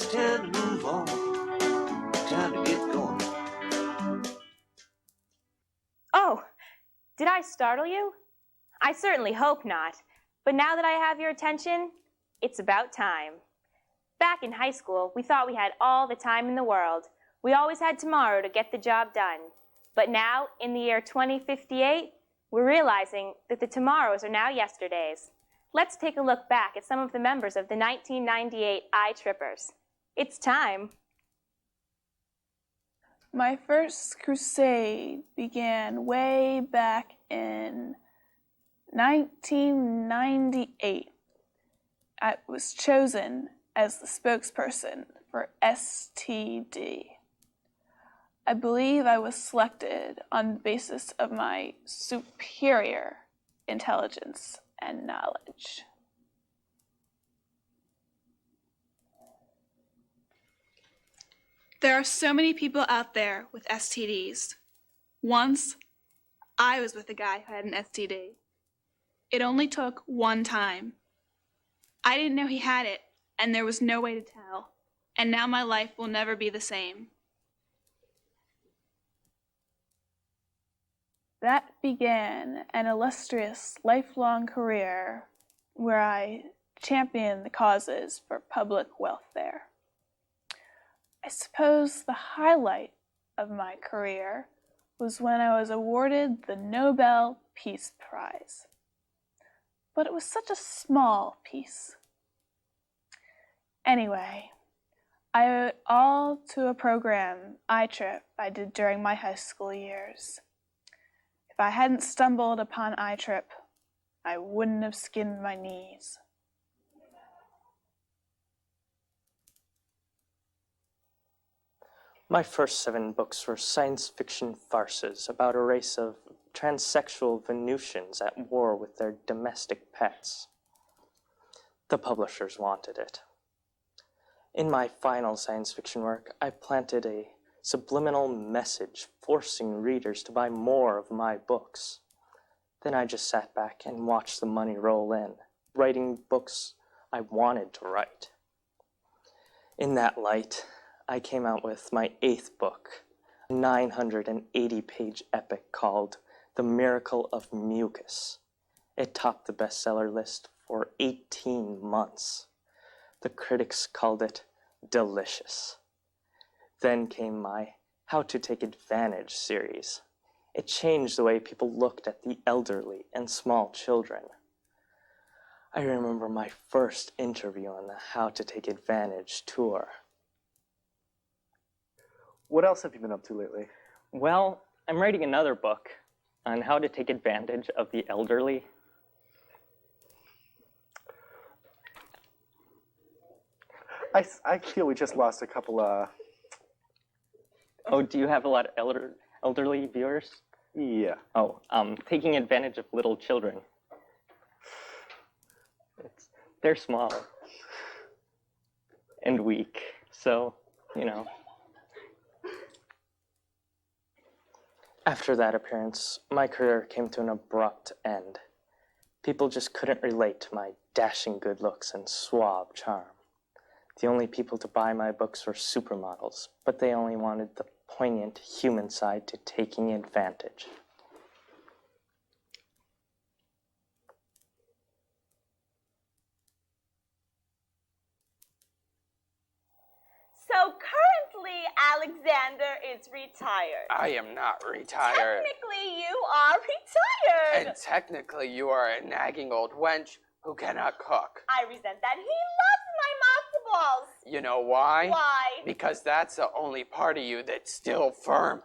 time to move on. Time to get going. Oh, did I startle you? I certainly hope not. But now that I have your attention, it's about time. Back in high school, we thought we had all the time in the world. We always had tomorrow to get the job done. But now, in the year 2058, we're realizing that the tomorrows are now yesterdays. Let's take a look back at some of the members of the 1998 ITRPers. It's time. My first crusade began way back in 1998. I was chosen as the spokesperson for STD. I believe I was selected on the basis of my superior intelligence and knowledge. There are so many people out there with STDs. Once, I was with a guy who had an STD. It only took one time. I didn't know he had it, and there was no way to tell. And now my life will never be the same. That began an illustrious lifelong career where I championed the causes for public welfare. I suppose the highlight of my career was when I was awarded the Nobel Peace Prize. But it was such a small piece. Anyway, I owe it all to a program, ITRP, I did during my high school years. If I hadn't stumbled upon ITRP, I wouldn't have skinned my knees. My first 7 books were science fiction farces about a race of transsexual Venusians at war with their domestic pets. The publishers wanted it. In my final science fiction work, I planted a subliminal message forcing readers to buy more of my books. Then I just sat back and watched the money roll in, writing books I wanted to write. In that light, I came out with my 8th book, a 980-page epic called The Miracle of Mucus. It topped the bestseller list for 18 months. The critics called it delicious. Then came my How to Take Advantage series. It changed the way people looked at the elderly and small children. I remember my first interview on the How to Take Advantage tour. What else have you been up to lately? Well, I'm writing another book on how to take advantage of the elderly. I feel we just lost a couple Oh, do you have a lot of elderly viewers? Yeah. Oh, taking advantage of little children. They're small and weak, so, you know. After that appearance, my career came to an abrupt end. People just couldn't relate to my dashing good looks and suave charm. The only people to buy my books were supermodels, but they only wanted the poignant human side to taking advantage. So currently, Alexander is retired. I am not retired. Technically, you are retired. And technically, you are a nagging old wench who cannot cook. I resent that. He loves my matzo balls. You know why? Why? Because that's the only part of you that's still firm.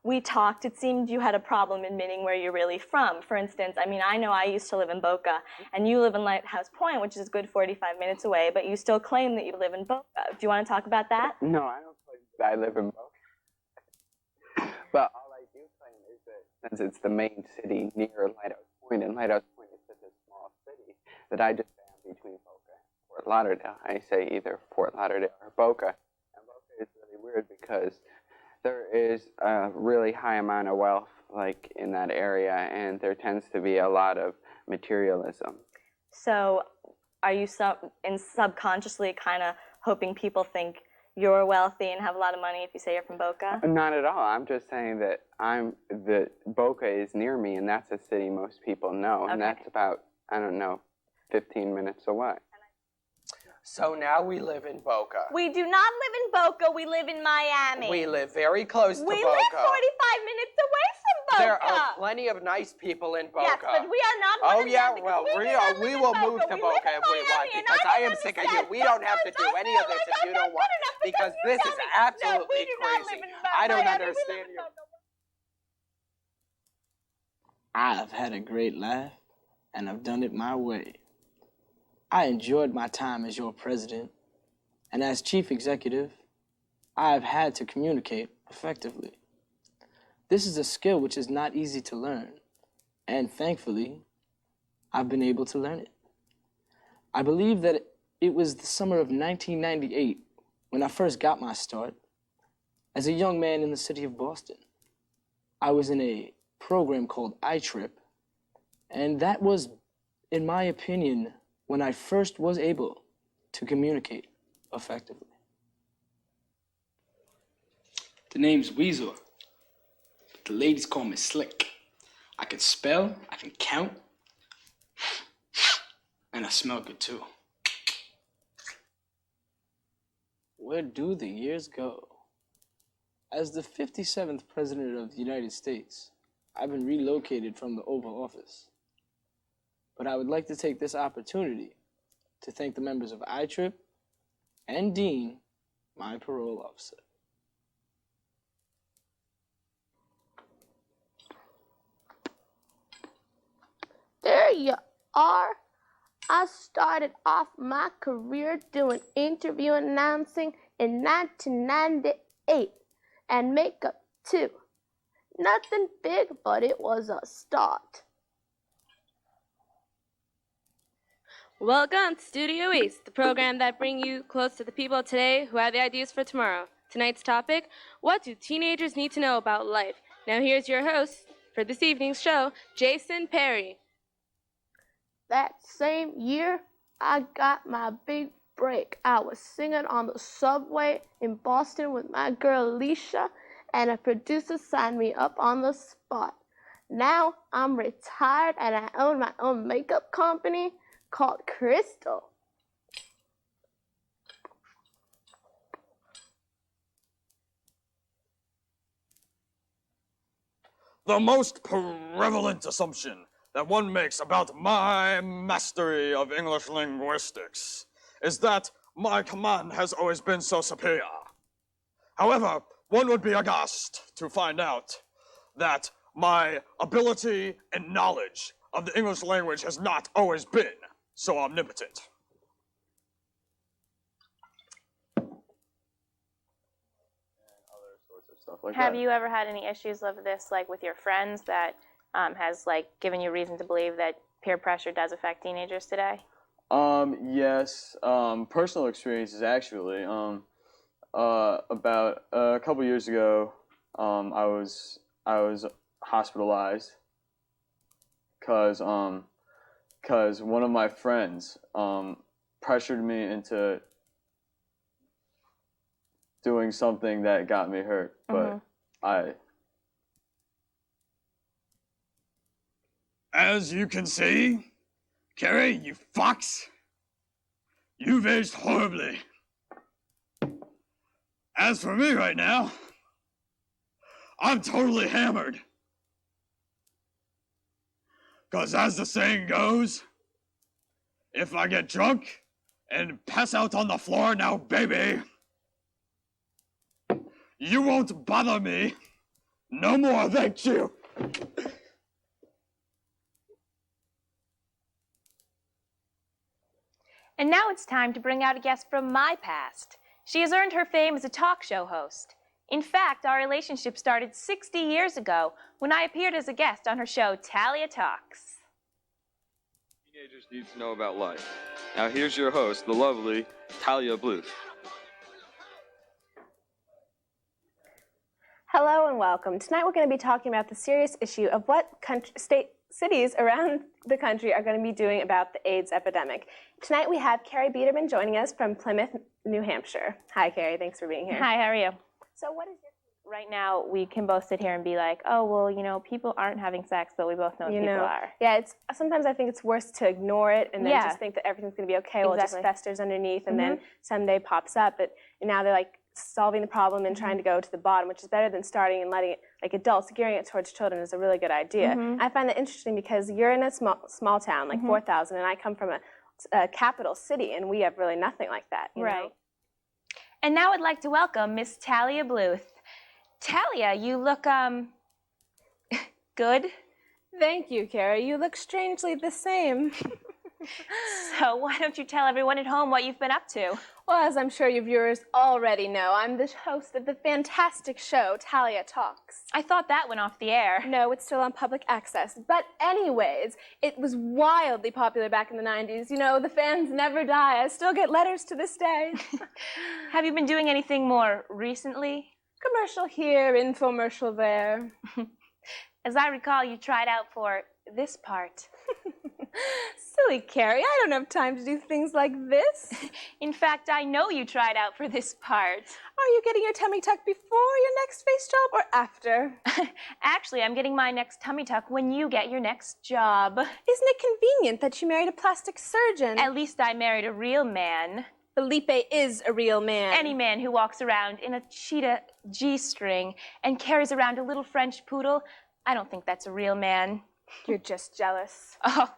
We talked, it seemed you had a problem admitting where you're really from. For instance, I mean, I know I used to live in Boca, and you live in Lighthouse Point, which is a good 45 minutes away, but you still claim that you live in Boca. Do you want to talk about that? No, I don't claim that I live in Boca. But all I do claim is that since it's the main city near Lighthouse Point, and Lighthouse Point is such a small city, that I just am between Boca and Fort Lauderdale. I say either Fort Lauderdale or Boca. And Boca is really weird because there is a really high amount of wealth like in that area, and there tends to be a lot of materialism. So are you subconsciously kind of hoping people think you're wealthy and have a lot of money if you say you're from Boca? Not at all. I'm just saying that Boca is near me, and that's a city most people know, and Okay. that's about, I don't know, 15 minutes away. So now we live in Boca. We do not live in Boca. We live in Miami. We live very close to Boca. We live 45 minutes away from Boca. There are plenty of nice people in Boca. Yes, but we are not one Oh of yeah, them because well, we we will move to We live Boca in if we want Miami, and because I am don't sick of you. understand. We don't have to do Sometimes any I of this feel if like you I'm don't not want. good enough Because you this tell is me. absolutely No, we do not live crazy. in I don't Miami. We live understand in you. Boca. I've had a great life, and I've done it my way. I enjoyed my time as your president, and as chief executive, I've had to communicate effectively. This is a skill which is not easy to learn, and thankfully, I've been able to learn it. I believe that it was the summer of 1998 when I first got my start as a young man in the city of Boston. I was in a program called ITRP, and that was, in my opinion, when I first was able to communicate effectively. The name's Weasel, but the ladies call me Slick. I can spell, I can count, and I smell good too. Where do the years go? As the 57th President of the United States, I've been relocated from the Oval Office. But I would like to take this opportunity to thank the members of ITRP and Dean, my parole officer. There you are. I started off my career doing interview announcing in 1998 and makeup too. Nothing big, but it was a start. Welcome to Studio East, the program that brings you close to the people today who have the ideas for tomorrow. Tonight's topic, what do teenagers need to know about life? Now here's your host for this evening's show, Jason Perry. That same year, I got my big break. I was singing on the subway in Boston with my girl Alicia, and a producer signed me up on the spot. Now I'm retired and I own my own makeup company called Crystal. The most prevalent assumption that one makes about my mastery of English linguistics is that my command has always been so superior. However, one would be aghast to find out that my ability and knowledge of the English language has not always been so omnipotent. Have you ever had any issues of this, like with your friends, that has like given you reason to believe that peer pressure does affect teenagers today? Yes, personal experiences actually. About a couple years ago, I was hospitalized because one of my friends pressured me into doing something that got me hurt, but As you can see, Carrie, you fox, you've aged horribly. As for me right now, I'm totally hammered. 'Cause as the saying goes, if I get drunk and pass out on the floor now, baby, you won't bother me no more, thank you. And now it's time to bring out a guest from my past. She has earned her fame as a talk show host. In fact, our relationship started 60 years ago when I appeared as a guest on her show, Talia Talks. Teenagers need to know about life. Now here's your host, the lovely Talia Bluth. Hello and welcome. Tonight we're going to be talking about the serious issue of what cities around the country are going to be doing about the AIDS epidemic. Tonight we have Carrie Biederman joining us from Plymouth, New Hampshire. Hi, Carrie. Thanks for being here. Hi, how are you? So what is your... Right now, we can both sit here and be like, oh, well, you know, people aren't having sex, but we both know people are. Yeah, sometimes I think it's worse to ignore it and then Yeah. just think that everything's going to be okay. Well, it just Exactly. festers underneath and then someday pops up. But now they're like solving the problem and trying to go to the bottom, which is better than starting and letting it, like adults, gearing it towards children is a really good idea. I find that interesting because you're in a small town, like 4,000, and I come from a capital city, and we have really nothing like that. You know? And now I'd like to welcome Miss Talia Bluth. Talia, you look, good. Thank you, Carrie. You look strangely the same. So why don't you tell everyone at home what you've been up to? Well, as I'm sure your viewers already know, I'm the host of the fantastic show, Talia Talks. I thought that went off the air. No, it's still on public access. But anyways, it was wildly popular back in the 90s. You know, the fans never die. I still get letters to this day. Have you been doing anything more recently? Commercial here, infomercial there. As I recall, you tried out for this part. Silly Carrie, I don't have time to do things like this. In fact, I know you tried out for this part. Are you getting your tummy tuck before your next face job or after? Actually, I'm getting my next tummy tuck when you get your next job. Isn't it convenient that you married a plastic surgeon? At least I married a real man. Felipe is a real man. Any man who walks around in a cheetah G-string and carries around a little French poodle, I don't think that's a real man. You're just jealous. Oh,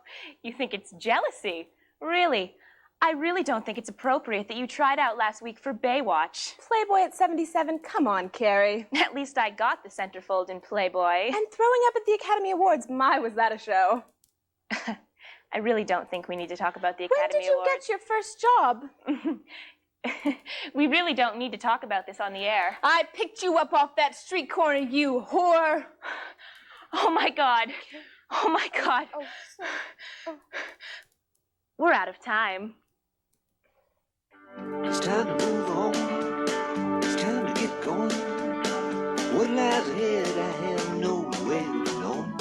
you think it's jealousy? Really? I really don't think it's appropriate that you tried out last week for Baywatch. Playboy at 77? Come on, Carrie. At least I got the centerfold in Playboy. And throwing up at the Academy Awards, my, was that a show. I really don't think we need to talk about the Academy Awards. When did you get your first job? We really don't need to talk about this on the air. I picked you up off that street corner, you whore. Oh my God. Oh my God. Oh, sorry. Oh. We're out of time. It's time to move on. It's time to get going. What lies ahead, I have no way of knowing.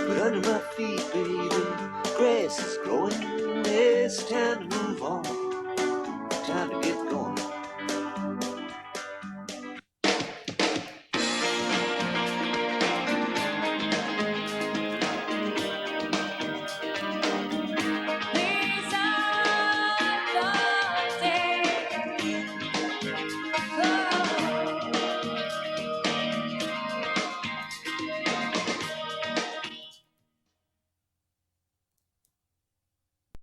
But under my feet, baby, grass is growing. It's time to move on. Time to get going. These are the days.